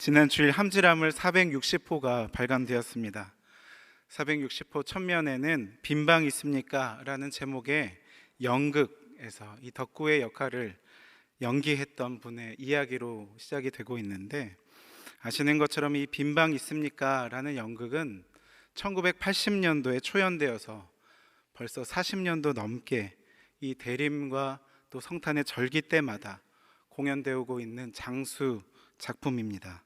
지난 주일 함지람을 460호가 발간되었습니다. 460호 첫면에는 빈방 있습니까? 라는 제목의 연극에서 이 덕구의 역할을 연기했던 분의 이야기로 시작이 되고 있는데, 아시는 것처럼 이 빈방 있습니까? 라는 연극은 1980년도에 초연되어서 벌써 40년도 넘게 이 대림과 또 성탄의 절기 때마다 공연되고 있는 장수 작품입니다.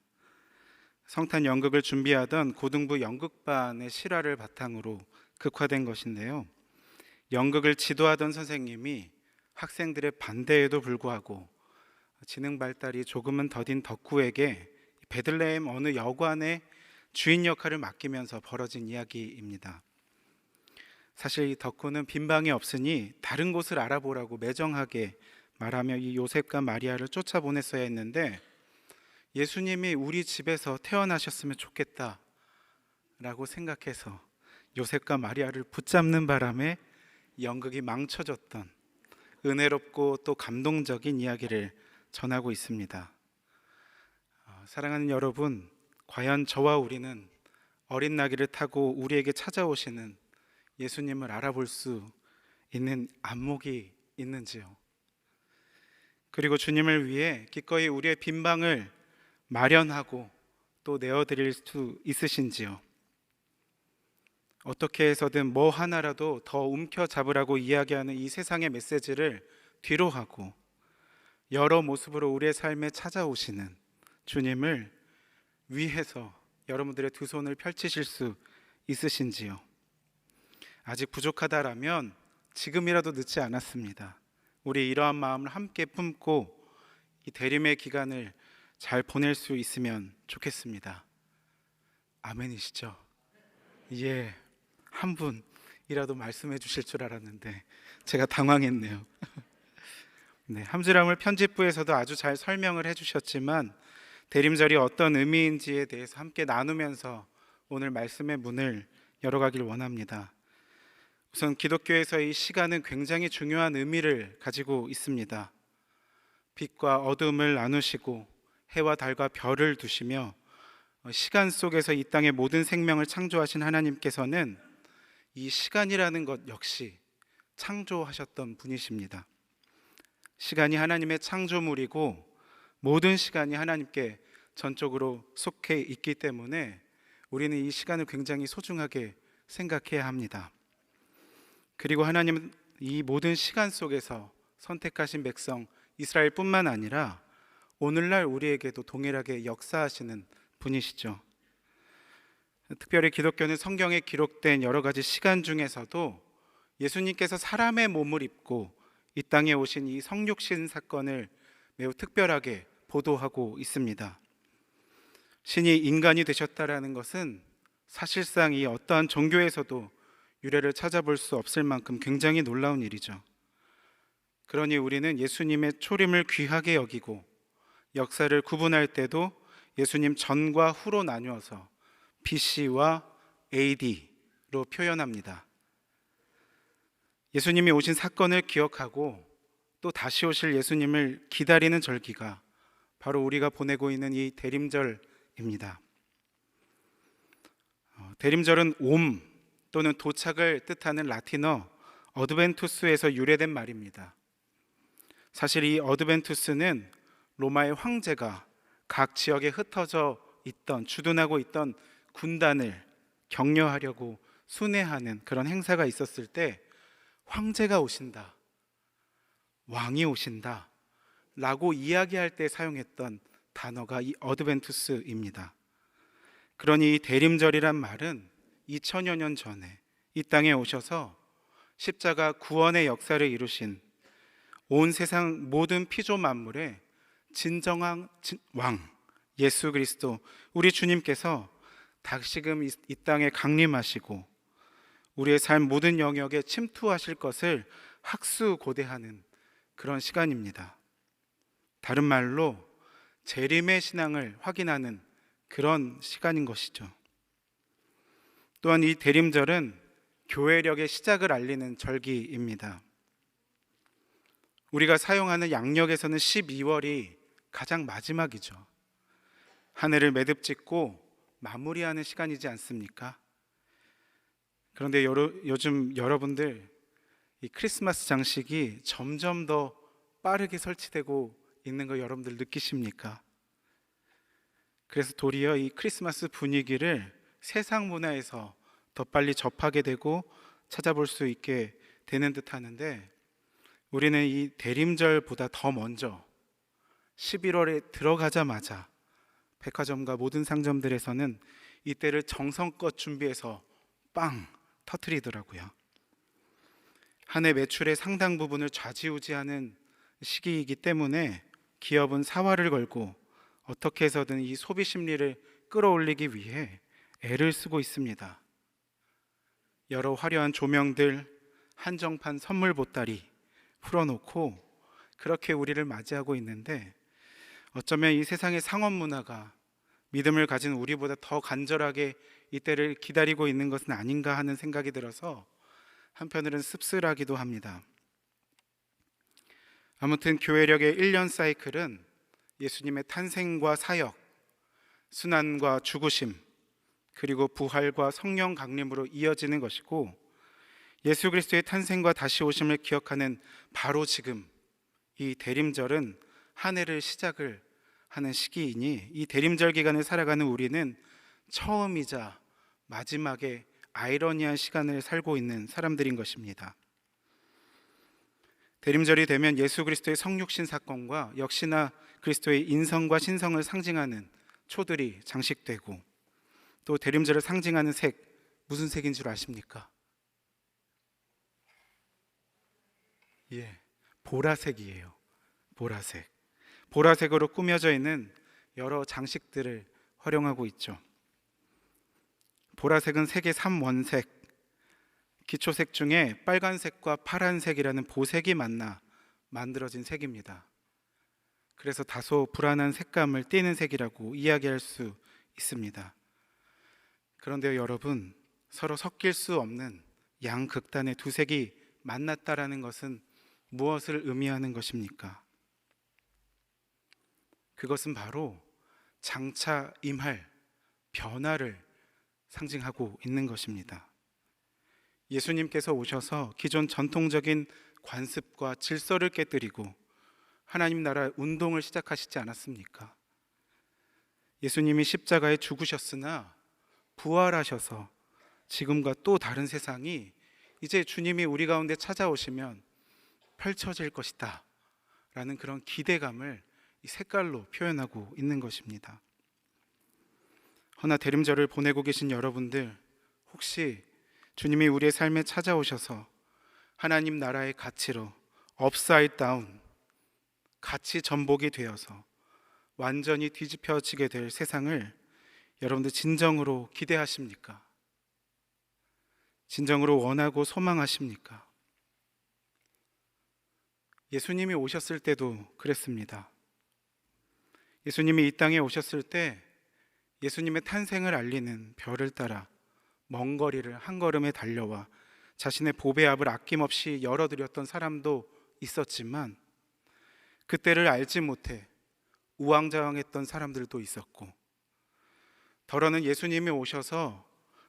성탄 연극을 준비하던 고등부 연극반의 실화를 바탕으로 극화된 것인데요, 연극을 지도하던 선생님이 학생들의 반대에도 불구하고 지능 발달이 조금은 더딘 덕후에게 베들레헴 어느 여관의 주인 역할을 맡기면서 벌어진 이야기입니다. 사실 이 덕후는 빈방이 없으니 다른 곳을 알아보라고 매정하게 말하며 이 요셉과 마리아를 쫓아보냈어야 했는데, 예수님이 우리 집에서 태어나셨으면 좋겠다 라고 생각해서 요셉과 마리아를 붙잡는 바람에 연극이 망쳐졌던 은혜롭고 또 감동적인 이야기를 전하고 있습니다. 사랑하는 여러분, 과연 저와 우리는 어린 나귀를 타고 우리에게 찾아오시는 예수님을 알아볼 수 있는 안목이 있는지요? 그리고 주님을 위해 기꺼이 우리의 빈방을 마련하고 또 내어드릴 수 있으신지요? 어떻게 해서든 뭐 하나라도 더 움켜잡으라고 이야기하는 이 세상의 메시지를 뒤로 하고 여러 모습으로 우리의 삶에 찾아오시는 주님을 위해서 여러분들의 두 손을 펼치실 수 있으신지요? 아직 부족하다라면 지금이라도 늦지 않았습니다. 우리 이러한 마음을 함께 품고 이 대림의 기간을 잘 보낼 수 있으면 좋겠습니다. 아멘이시죠? 예, 한 분이라도 말씀해 주실 줄 알았는데 제가 당황했네요. 네, 함지람을 편집부에서도 아주 잘 설명을 해주셨지만 대림절이 어떤 의미인지에 대해서 함께 나누면서 오늘 말씀의 문을 열어가길 원합니다. 우선 기독교에서 이 시간은 굉장히 중요한 의미를 가지고 있습니다. 빛과 어둠을 나누시고 해와 달과 별을 두시며 시간 속에서 이 땅의 모든 생명을 창조하신 하나님께서는 이 시간이라는 것 역시 창조하셨던 분이십니다. 시간이 하나님의 창조물이고 모든 시간이 하나님께 전적으로 속해 있기 때문에 우리는 이 시간을 굉장히 소중하게 생각해야 합니다. 그리고 하나님은 이 모든 시간 속에서 선택하신 백성 이스라엘뿐만 아니라 오늘날 우리에게도 동일하게 역사하시는 분이시죠. 특별히 기독교는 성경에 기록된 여러 가지 시간 중에서도 예수님께서 사람의 몸을 입고 이 땅에 오신 이 성육신 사건을 매우 특별하게 보도하고 있습니다. 신이 인간이 되셨다라는 것은 사실상 이 어떠한 종교에서도 유래를 찾아볼 수 없을 만큼 굉장히 놀라운 일이죠. 그러니 우리는 예수님의 초림을 귀하게 여기고 역사를 구분할 때도 예수님 전과 후로 나누어서 BC와 AD로 표현합니다. 예수님이 오신 사건을 기억하고 또 다시 오실 예수님을 기다리는 절기가 바로 우리가 보내고 있는 이 대림절입니다. 대림절은 옴 또는 도착을 뜻하는 라틴어 어드벤투스에서 유래된 말입니다. 사실 이 어드벤투스는 로마의 황제가 각 지역에 흩어져 있던 주둔하고 있던 군단을 격려하려고 순회하는 그런 행사가 있었을 때 황제가 오신다, 왕이 오신다 라고 이야기할 때 사용했던 단어가 이 어드벤투스입니다. 그러니 이 대림절이란 말은 2000여 년 전에 이 땅에 오셔서 십자가 구원의 역사를 이루신 온 세상 모든 피조 만물의 진정한 왕 예수 그리스도 우리 주님께서 다시금 이 땅에 강림하시고 우리의 삶 모든 영역에 침투하실 것을 학수고대하는 그런 시간입니다. 다른 말로 재림의 신앙을 확인하는 그런 시간인 것이죠. 또한 이 대림절은 교회력의 시작을 알리는 절기입니다. 우리가 사용하는 양력에서는 12월이 가장 마지막이죠. 한 해를 매듭짓고 마무리하는 시간이지 않습니까? 그런데 요즘 여러분들 이 크리스마스 장식이 점점 더 빠르게 설치되고 있는 거 여러분들 느끼십니까? 그래서 도리어 이 크리스마스 분위기를 세상 문화에서 더 빨리 접하게 되고 찾아볼 수 있게 되는 듯 하는데, 우리는 이 대림절보다 더 먼저 11월에 들어가자마자 백화점과 모든 상점들에서는 이때를 정성껏 준비해서 빵 터트리더라고요. 한 해 매출의 상당 부분을 좌지우지하는 시기이기 때문에 기업은 사활을 걸고 어떻게 해서든 이 소비 심리를 끌어올리기 위해 애를 쓰고 있습니다. 여러 화려한 조명들, 한정판 선물 보따리 풀어놓고 그렇게 우리를 맞이하고 있는데, 어쩌면 이 세상의 상업 문화가 믿음을 가진 우리보다 더 간절하게 이때를 기다리고 있는 것은 아닌가 하는 생각이 들어서 한편으로는 씁쓸하기도 합니다. 아무튼 교회력의 1년 사이클은 예수님의 탄생과 사역, 순환과 죽으심, 그리고 부활과 성령 강림으로 이어지는 것이고, 예수 그리스도의 탄생과 다시 오심을 기억하는 바로 지금 이 대림절은 한 해를 시작을 하는 시기이니, 이 대림절 기간을 살아가는 우리는 처음이자 마지막에 아이러니한 시간을 살고 있는 사람들인 것입니다. 대림절이 되면 예수 그리스도의 성육신 사건과 역시나 그리스도의 인성과 신성을 상징하는 초들이 장식되고, 또 대림절을 상징하는 색, 무슨 색인 줄 아십니까? 보라색이에요. 보라색. 보라색으로 꾸며져 있는 여러 장식들을 활용하고 있죠. 보라색은 색의 3원색, 기초색 중에 빨간색과 파란색이라는 보색이 만나 만들어진 색입니다. 그래서 다소 불안한 색감을 띠는 색이라고 이야기할 수 있습니다. 그런데 여러분, 서로 섞일 수 없는 양극단의 두 색이 만났다라는 것은 무엇을 의미하는 것입니까? 그것은 바로 장차 임할 변화를 상징하고 있는 것입니다. 예수님께서 오셔서 기존 전통적인 관습과 질서를 깨뜨리고 하나님 나라 운동을 시작하시지 않았습니까? 예수님이 십자가에 죽으셨으나 부활하셔서 지금과 또 다른 세상이 이제 주님이 우리 가운데 찾아오시면 펼쳐질 것이다 라는 그런 기대감을 이 색깔로 표현하고 있는 것입니다. 허나 대림절을 보내고 계신 여러분들, 혹시 주님이 우리의 삶에 찾아오셔서 하나님 나라의 가치로 업사이드 다운, 가치 전복이 되어서 완전히 뒤집혀지게 될 세상을 여러분들 진정으로 기대하십니까? 진정으로 원하고 소망하십니까? 예수님이 오셨을 때도 그랬습니다. 예수님이 이 땅에 오셨을 때 예수님의 탄생을 알리는 별을 따라 먼 거리를 한 걸음에 달려와 자신의 보배 앞을 아낌없이 열어드렸던 사람도 있었지만, 그때를 알지 못해 우왕좌왕했던 사람들도 있었고, 더러는 예수님이 오셔서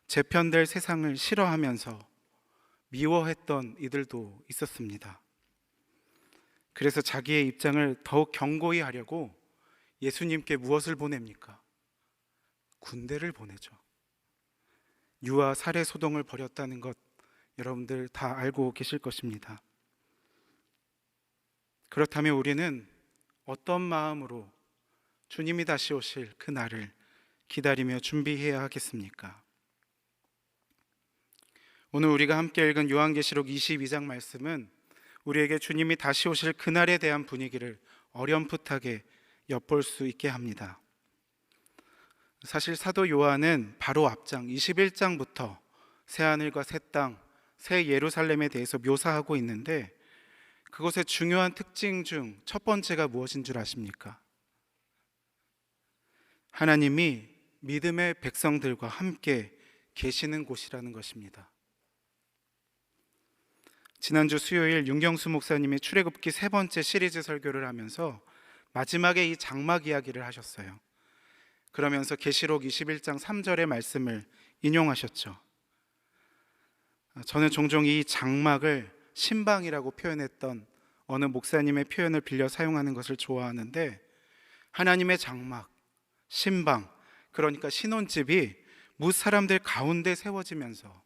재편될 세상을 싫어하면서 미워했던 이들도 있었습니다. 그래서 자기의 입장을 더욱 견고히 하려고 예수님께 무엇을 보냅니까? 군대를 보내죠. 유아 살해 소동을 벌였다는 것 여러분들 다 알고 계실 것입니다. 그렇다면 우리는 어떤 마음으로 주님이 다시 오실 그 날을 기다리며 준비해야 하겠습니까? 오늘 우리가 함께 읽은 요한계시록 22장 말씀은 우리에게 주님이 다시 오실 그날에 대한 분위기를 어렴풋하게 엿볼 수 있게 합니다. 사실 사도 요한은 바로 앞장 21장부터 새하늘과 새 땅, 새 예루살렘에 대해서 묘사하고 있는데, 그것의 중요한 특징 중 첫 번째가 무엇인 줄 아십니까? 하나님이 믿음의 백성들과 함께 계시는 곳이라는 것입니다. 지난주 수요일 윤경수 목사님이 출애굽기 3번째 시리즈 설교를 하면서 마지막에 이 장막 이야기를 하셨어요. 그러면서 계시록 21장 3절의 말씀을 인용하셨죠. 저는 종종 이 장막을 신방이라고 표현했던 어느 목사님의 표현을 빌려 사용하는 것을 좋아하는데, 하나님의 장막, 신방, 그러니까 신혼집이 뭇 사람들 가운데 세워지면서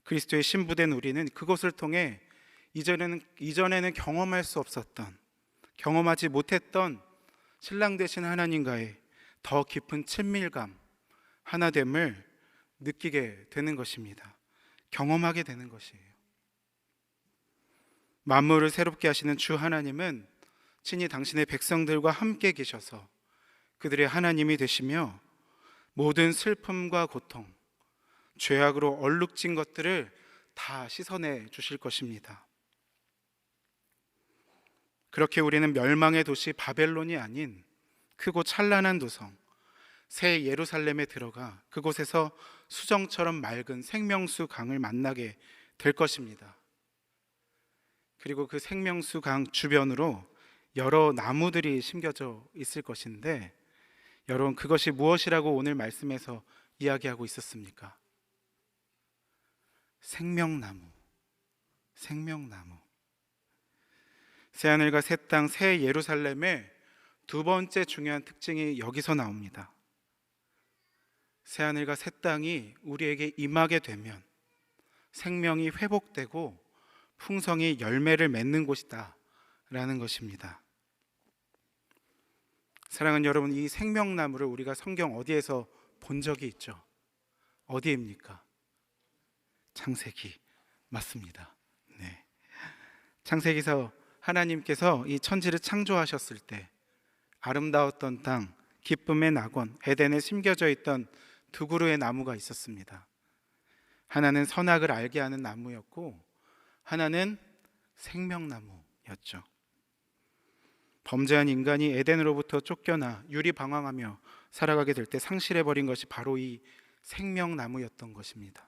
그리스도의 신부된 우리는 그것을 통해 이전에는 경험할 수 없었던, 경험하지 못했던 신랑 되신 하나님과의 더 깊은 친밀감, 하나됨을 느끼게 되는 것입니다. 경험하게 되는 것이에요. 만물을 새롭게 하시는 주 하나님은 친히 당신의 백성들과 함께 계셔서 그들의 하나님이 되시며 모든 슬픔과 고통, 죄악으로 얼룩진 것들을 다 씻어내 주실 것입니다. 그렇게 우리는 멸망의 도시 바벨론이 아닌 크고 찬란한 도성 새 예루살렘에 들어가 그곳에서 수정처럼 맑은 생명수 강을 만나게 될 것입니다. 그리고 그 생명수 강 주변으로 여러 나무들이 심겨져 있을 것인데, 여러분, 그것이 무엇이라고 오늘 말씀에서 이야기하고 있었습니까? 생명나무, 생명나무. 새하늘과 새 땅, 새 예루살렘의 두 번째 중요한 특징이 여기서 나옵니다. 새하늘과 새 땅이 우리에게 임하게 되면 생명이 회복되고 풍성이 열매를 맺는 곳이다 라는 것입니다. 사랑하는 여러분, 이 생명나무를 우리가 성경 어디에서 본 적이 있죠? 어디입니까? 창세기. 맞습니다. 네. 창세기에서 하나님께서 이 천지를 창조하셨을 때 아름다웠던 땅, 기쁨의 낙원 에덴에 심겨져 있던 두 그루의 나무가 있었습니다. 하나는 선악을 알게 하는 나무였고 하나는 생명나무였죠. 범죄한 인간이 에덴으로부터 쫓겨나 유리방황하며 살아가게 될 때 상실해버린 것이 바로 이 생명나무였던 것입니다.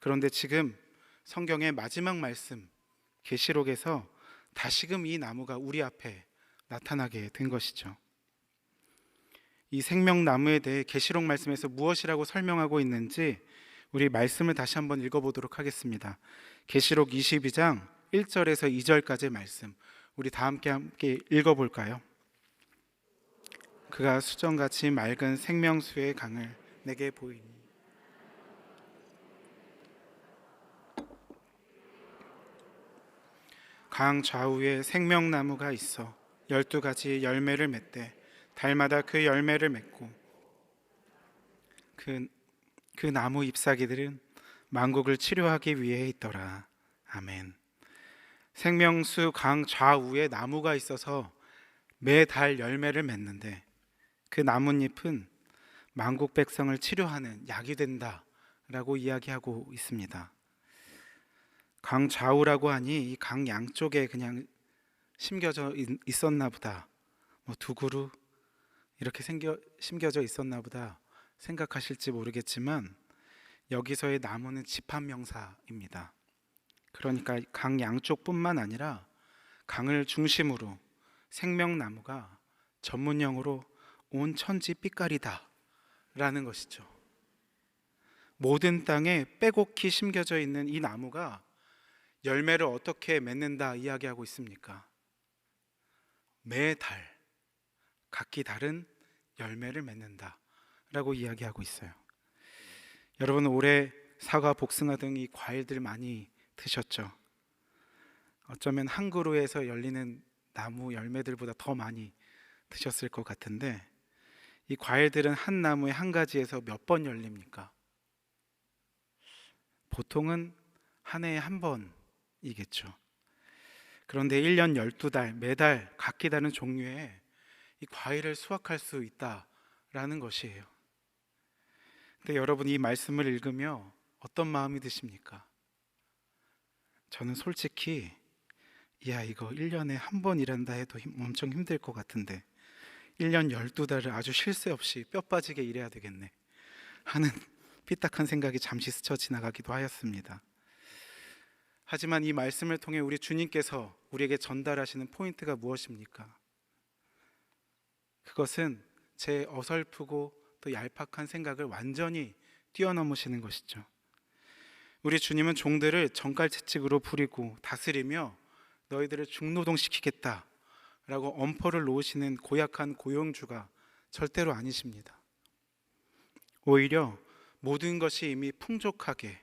그런데 지금 성경의 마지막 말씀 계시록에서 다시금 이 나무가 우리 앞에 나타나게 된 것이죠. 이 생명나무에 대해 계시록 말씀에서 무엇이라고 설명하고 있는지 우리 말씀을 다시 한번 읽어보도록 하겠습니다. 계시록 22장 1절에서 2절까지의 말씀, 우리 다 함께 읽어볼까요? 그가 수정같이 맑은 생명수의 강을 내게 보이니 강 좌우에 생명나무가 있어 12가지 열매를 맺되 달마다 그 열매를 맺고 그 나무 잎사귀들은 만국을 치료하기 위해 있더라. 아멘. 생명수 강 좌우에 나무가 있어서 매달 열매를 맺는데 그 나뭇잎은 만국 백성을 치료하는 약이 된다라고 이야기하고 있습니다. 강 좌우라고 하니 이 강 양쪽에 그냥 심겨져 있었나 보다, 두 그루 이렇게 심겨져 있었나 보다 생각하실지 모르겠지만 여기서의 나무는 집합명사입니다. 그러니까 강 양쪽뿐만 아니라 강을 중심으로 생명나무가 전문용어로 온 천지 삐까리다 라는 것이죠. 모든 땅에 빼곡히 심겨져 있는 이 나무가 열매를 어떻게 맺는다 이야기하고 있습니까? 매달 각기 다른 열매를 맺는다 라고 이야기하고 있어요. 여러분, 올해 사과, 복숭아 등 이 과일들 많이 드셨죠? 어쩌면 한 그루에서 열리는 나무 열매들보다 더 많이 드셨을 것 같은데, 이 과일들은 한 나무에 한 가지에서 몇 번 열립니까? 보통은 한 해에 한 번이겠죠. 그런데 1년 12달 매달 각기 다른 종류의 이 과일을 수확할 수 있다라는 것이에요. 근데 여러분, 이 말씀을 읽으며 어떤 마음이 드십니까? 저는 솔직히 이거 1년에 한 번 일한다 해도 엄청 힘들 것 같은데 1년 12달을 아주 쉴 새 없이 뼈 빠지게 일해야 되겠네 하는 삐딱한 생각이 잠시 스쳐 지나가기도 하였습니다. 하지만 이 말씀을 통해 우리 주님께서 우리에게 전달하시는 포인트가 무엇입니까? 그것은 제 어설프고 또 얄팍한 생각을 완전히 뛰어넘으시는 것이죠. 우리 주님은 종들을 정갈채찍으로 부리고 다스리며 너희들을 중노동시키겠다 라고 엄포를 놓으시는 고약한 고용주가 절대로 아니십니다. 오히려 모든 것이 이미 풍족하게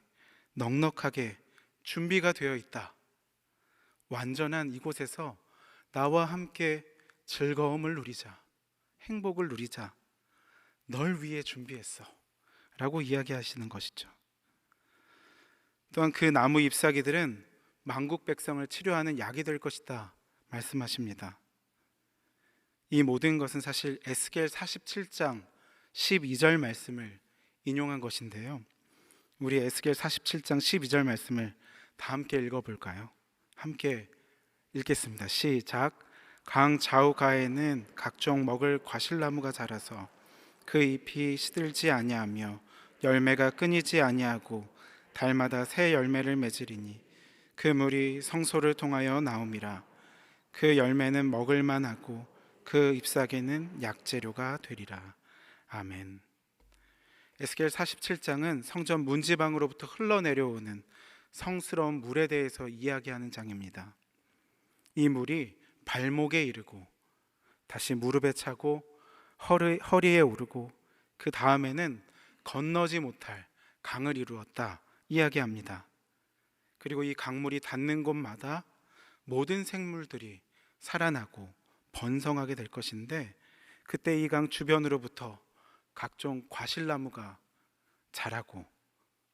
넉넉하게 준비가 되어 있다. 완전한 이곳에서 나와 함께 즐거움을 누리자, 행복을 누리자, 널 위해 준비했어 라고 이야기하시는 것이죠. 또한 그 나무 잎사귀들은 만국 백성을 치료하는 약이 될 것이다 말씀하십니다. 이 모든 것은 사실 에스겔 47장 12절 말씀을 인용한 것인데요, 우리 에스겔 47장 12절 말씀을 다 함께 읽어볼까요? 함께 읽겠습니다. 시작. 강 좌우가에는 각종 먹을 과실나무가 자라서 그 잎이 시들지 아니하며 열매가 끊이지 아니하고 달마다 새 열매를 맺으리니 그 물이 성소를 통하여 나옴이라. 그 열매는 먹을 만하고 그 잎사귀는 약재료가 되리라. 아멘. 에스겔 47장은 성전 문지방으로부터 흘러내려오는 성스러운 물에 대해서 이야기하는 장입니다. 이 물이 발목에 이르고 다시 무릎에 차고 허리에 오르고 그 다음에는 건너지 못할 강을 이루었다 이야기합니다. 그리고 이 강물이 닿는 곳마다 모든 생물들이 살아나고 번성하게 될 것인데, 그때 이 강 주변으로부터 각종 과실나무가 자라고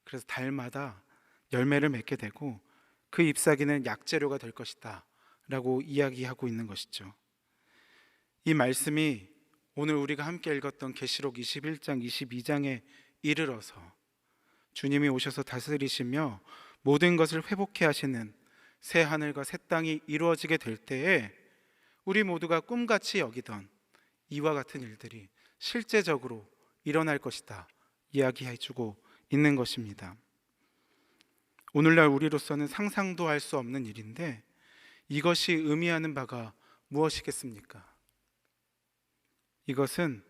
그래서 달마다 열매를 맺게 되고 그 잎사귀는 약재료가 될 것이다 라고 이야기하고 있는 것이죠. 이 말씀이 오늘 우리가 함께 읽었던 계시록 21장 22장에 이르러서 주님이 오셔서 다스리시며 모든 것을 회복해 하시는 새 하늘과 새 땅이 이루어지게 될 때에 우리 모두가 꿈같이 여기던 이와 같은 일들이 실제적으로 일어날 것이다 이야기해 주고 있는 것입니다. 오늘날 우리로서는 상상도 할 수 없는 일인데 이것이 의미하는 바가 무엇이겠습니까? 이것은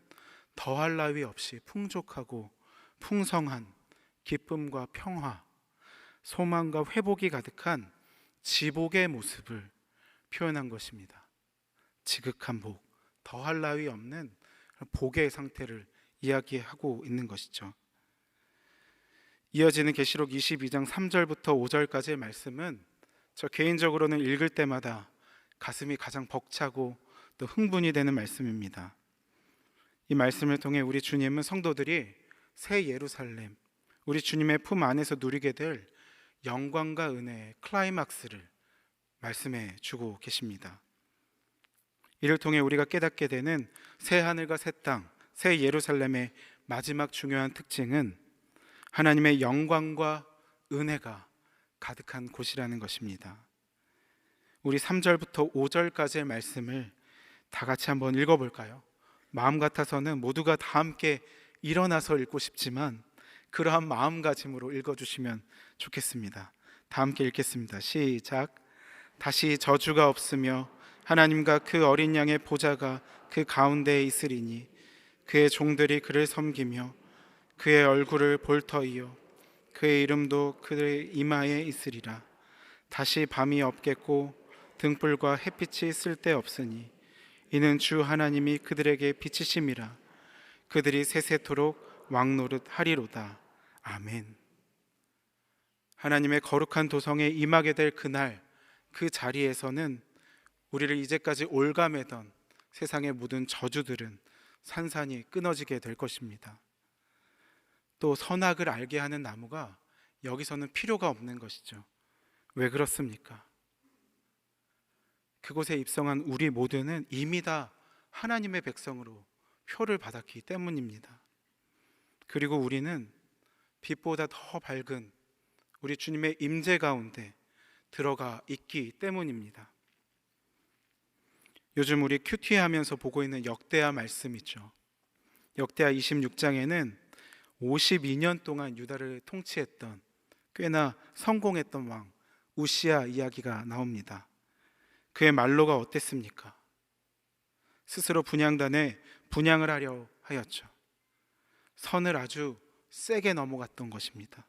더할 나위 없이 풍족하고 풍성한 기쁨과 평화, 소망과 회복이 가득한 지복의 모습을 표현한 것입니다. 지극한 복, 더할 나위 없는 복의 상태를 이야기하고 있는 것이죠. 이어지는 계시록 22장 3절부터 5절까지의 말씀은 저 개인적으로는 읽을 때마다 가슴이 가장 벅차고 또 흥분이 되는 말씀입니다. 이 말씀을 통해 우리 주님은 성도들이 새 예루살렘, 우리 주님의 품 안에서 누리게 될 영광과 은혜의 클라이막스를 말씀해 주고 계십니다. 이를 통해 우리가 깨닫게 되는 새 하늘과 새 땅, 새 예루살렘의 마지막 중요한 특징은 하나님의 영광과 은혜가 가득한 곳이라는 것입니다. 우리 3절부터 5절까지의 말씀을 다 같이 한번 읽어볼까요? 마음 같아서는 모두가 다 함께 일어나서 읽고 싶지만 그러한 마음가짐으로 읽어주시면 좋겠습니다. 다 함께 읽겠습니다. 시작. 다시 저주가 없으며 하나님과 그 어린 양의 보좌가 그 가운데에 있으리니 그의 종들이 그를 섬기며 그의 얼굴을 볼 터이요 그의 이름도 그의 이마에 있으리라. 다시 밤이 없겠고 등불과 햇빛이 쓸데없으니 이는 주 하나님이 그들에게 빛이심이라. 그들이 세세토록 왕노릇 하리로다. 아멘. 하나님의 거룩한 도성에 임하게 될 그날, 그 자리에서는 우리를 이제까지 올가매던 세상의 모든 저주들은 산산이 끊어지게 될 것입니다. 또 선악을 알게 하는 나무가 여기서는 필요가 없는 것이죠. 왜 그렇습니까? 그곳에 입성한 우리 모두는 이미 다 하나님의 백성으로 표를 받았기 때문입니다. 그리고 우리는 빛보다 더 밝은 우리 주님의 임재 가운데 들어가 있기 때문입니다. 요즘 우리 큐티하면서 보고 있는 역대하 말씀이죠. 역대하 26장에는 52년 동안 유다를 통치했던 꽤나 성공했던 왕 우시야 이야기가 나옵니다. 그의 말로가 어땠습니까? 스스로 분향단에 분향을 하려 하였죠. 선을 아주 세게 넘어갔던 것입니다.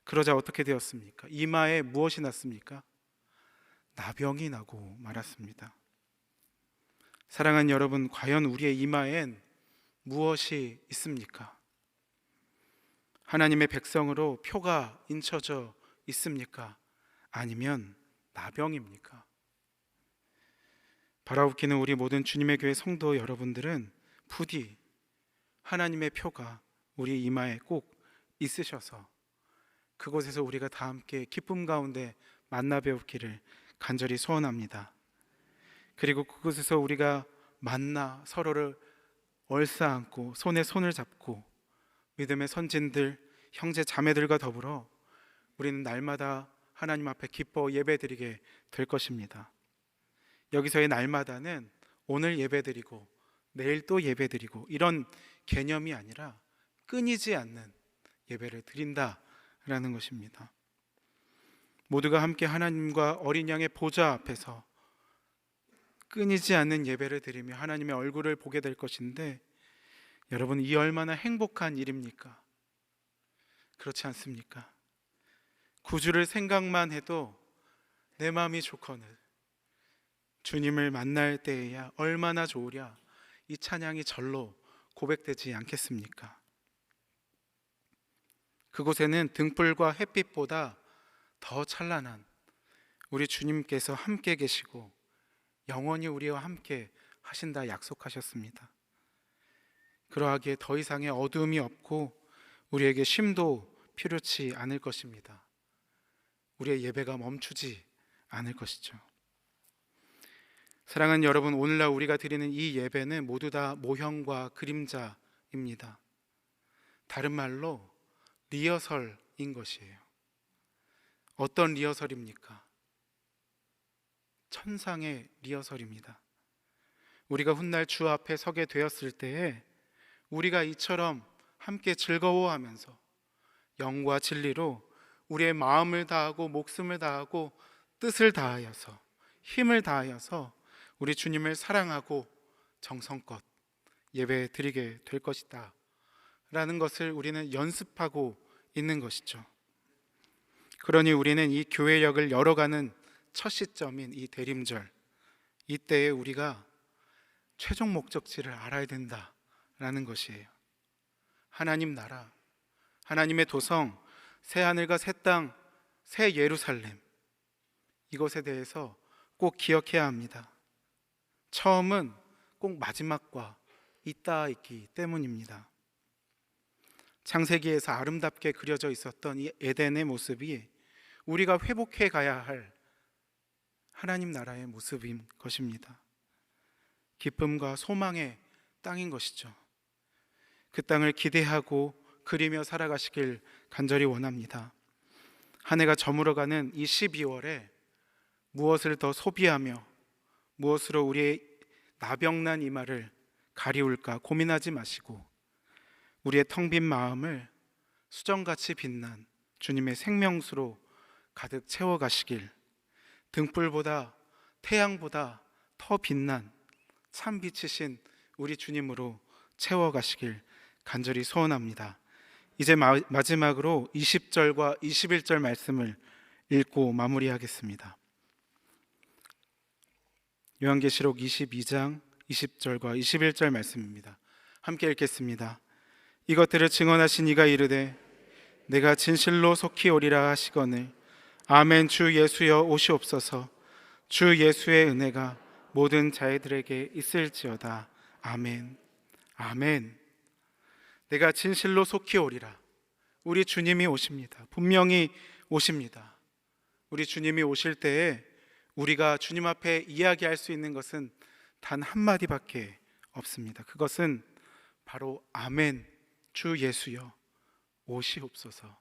그러자 어떻게 되었습니까? 이마에 무엇이 났습니까? 나병이 나고 말았습니다. 사랑하는 여러분, 과연 우리의 이마엔 무엇이 있습니까? 하나님의 백성으로 표가 인쳐져 있습니까? 아니면 나병입니까? 바라옵기는 우리 모든 주님의 교회 성도 여러분들은 부디 하나님의 표가 우리 이마에 꼭 있으셔서 그곳에서 우리가 다 함께 기쁨 가운데 만나 뵈었기를 간절히 소원합니다. 그리고 그곳에서 우리가 만나 서로를 얼싸안고 손에 손을 잡고 믿음의 선진들, 형제 자매들과 더불어 우리는 날마다 하나님 앞에 기뻐 예배드리게 될 것입니다. 여기서의 날마다는 오늘 예배드리고 내일 또 예배드리고 이런 개념이 아니라 끊이지 않는 예배를 드린다라는 것입니다. 모두가 함께 하나님과 어린 양의 보좌 앞에서 끊이지 않는 예배를 드리며 하나님의 얼굴을 보게 될 것인데, 여러분, 이 얼마나 행복한 일입니까? 그렇지 않습니까? 구주를 생각만 해도 내 마음이 좋거늘 주님을 만날 때에야 얼마나 좋으랴, 이 찬양이 절로 고백되지 않겠습니까? 그곳에는 등불과 햇빛보다 더 찬란한 우리 주님께서 함께 계시고 영원히 우리와 함께 하신다 약속하셨습니다. 그러하기에 더 이상의 어두움이 없고 우리에게 쉼도 필요치 않을 것입니다. 우리의 예배가 멈추지 않을 것이죠. 사랑하는 여러분, 오늘날 우리가 드리는 이 예배는 모두 다 모형과 그림자입니다. 다른 말로 리허설인 것이에요. 어떤 리허설입니까? 천상의 리허설입니다. 우리가 훗날 주 앞에 서게 되었을 때에 우리가 이처럼 함께 즐거워하면서 영과 진리로 우리의 마음을 다하고 목숨을 다하고 뜻을 다하여서 힘을 다하여서 우리 주님을 사랑하고 정성껏 예배 드리게 될 것이다 라는 것을 우리는 연습하고 있는 것이죠. 그러니 우리는 이 교회력을 열어가는 첫 시점인 이 대림절, 이때에 우리가 최종 목적지를 알아야 된다라는 것이에요. 하나님 나라, 하나님의 도성, 새 하늘과 새 땅, 새 예루살렘, 이것에 대해서 꼭 기억해야 합니다. 처음은 꼭 마지막과 있다 있기 때문입니다. 창세기에서 아름답게 그려져 있었던 이 에덴의 모습이 우리가 회복해 가야 할 하나님 나라의 모습인 것입니다. 기쁨과 소망의 땅인 것이죠. 그 땅을 기대하고 그리며 살아가시길 간절히 원합니다. 한 해가 저물어가는 이 12월에 무엇을 더 소비하며 무엇으로 우리의 나병난 이마를 가리울까 고민하지 마시고 우리의 텅 빈 마음을 수정같이 빛난 주님의 생명수로 가득 채워가시길, 등불보다 태양보다 더 빛난 참 빛이신 우리 주님으로 채워가시길 간절히 소원합니다. 이제 마지막으로 20절과 21절 말씀을 읽고 마무리하겠습니다. 요한계시록 22장 20절과 21절 말씀입니다. 함께 읽겠습니다. 이것들을 증언하신 이가 이르되 내가 진실로 속히 오리라 하시거늘 아멘. 주 예수여 오시옵소서. 주 예수의 은혜가 모든 자애들에게 있을지어다. 아멘. 아멘. 내가 진실로 속히 오리라. 우리 주님이 오십니다. 분명히 오십니다. 우리 주님이 오실 때에 우리가 주님 앞에 이야기할 수 있는 것은 단 한마디밖에 없습니다. 그것은 바로 아멘. 주 예수여 오시옵소서.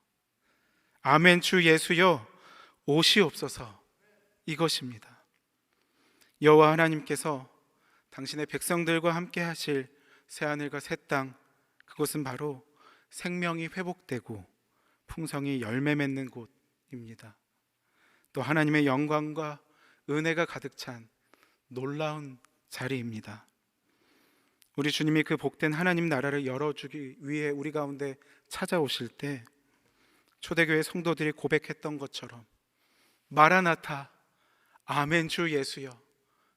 아멘. 주 예수여 오시옵소서. 이것입니다. 여호와 하나님께서 당신의 백성들과 함께 하실 새하늘과 새 땅, 그곳은 바로 생명이 회복되고 풍성이 열매 맺는 곳입니다. 또 하나님의 영광과 은혜가 가득 찬 놀라운 자리입니다. 우리 주님이 그 복된 하나님 나라를 열어주기 위해 우리 가운데 찾아오실 때 초대교회 성도들이 고백했던 것처럼 마라나타, 아멘 주 예수여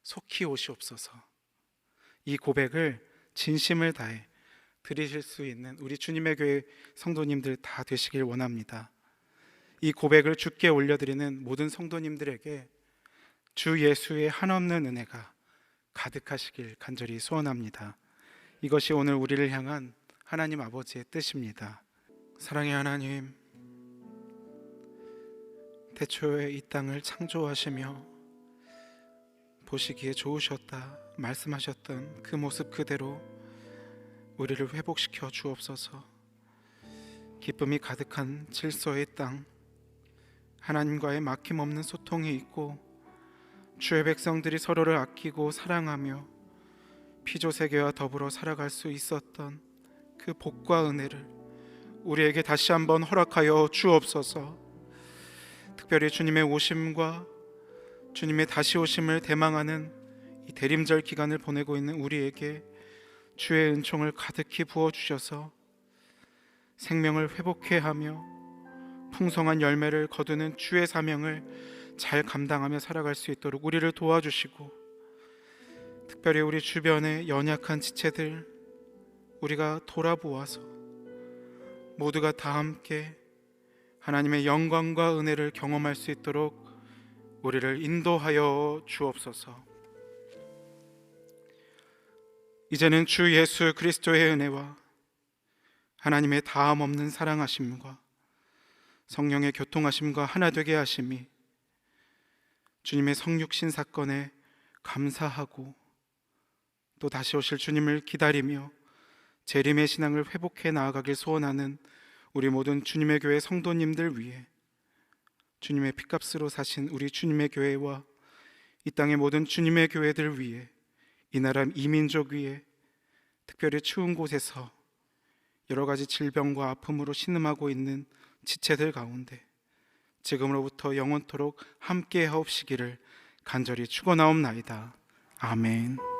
속히 오시옵소서, 이 고백을 진심을 다해 드리실 수 있는 우리 주님의 교회 성도님들 다 되시길 원합니다. 이 고백을 주께 올려드리는 모든 성도님들에게 주 예수의 한없는 은혜가 가득하시길 간절히 소원합니다. 이것이 오늘 우리를 향한 하나님 아버지의 뜻입니다. 사랑의 하나님, 태초에 이 땅을 창조하시며 보시기에 좋으셨다 말씀하셨던 그 모습 그대로 우리를 회복시켜 주옵소서. 기쁨이 가득한 질서의 땅, 하나님과의 막힘없는 소통이 있고 주의 백성들이 서로를 아끼고 사랑하며 피조세계와 더불어 살아갈 수 있었던 그 복과 은혜를 우리에게 다시 한번 허락하여 주옵소서. 특별히 주님의 오심과 주님의 다시 오심을 대망하는 이 대림절 기간을 보내고 있는 우리에게 주의 은총을 가득히 부어주셔서 생명을 회복해 하며 풍성한 열매를 거두는 주의 사명을 잘 감당하며 살아갈 수 있도록 우리를 도와주시고, 특별히 우리 주변의 연약한 지체들 우리가 돌아보아서 모두가 다 함께 하나님의 영광과 은혜를 경험할 수 있도록 우리를 인도하여 주옵소서. 이제는 주 예수 그리스도의 은혜와 하나님의 다함 없는 사랑하심과 성령의 교통하심과 하나 되게 하심이 주님의 성육신 사건에 감사하고 또 다시 오실 주님을 기다리며 재림의 신앙을 회복해 나아가길 소원하는 우리 모든 주님의 교회 성도님들 위해, 주님의 핏값으로 사신 우리 주님의 교회와 이 땅의 모든 주님의 교회들 위해, 이 나라 이민족 위에, 특별히 추운 곳에서 여러 가지 질병과 아픔으로 신음하고 있는 지체들 가운데 지금으로부터 영원토록 함께 하옵시기를 간절히 축원하옵나이다. 아멘.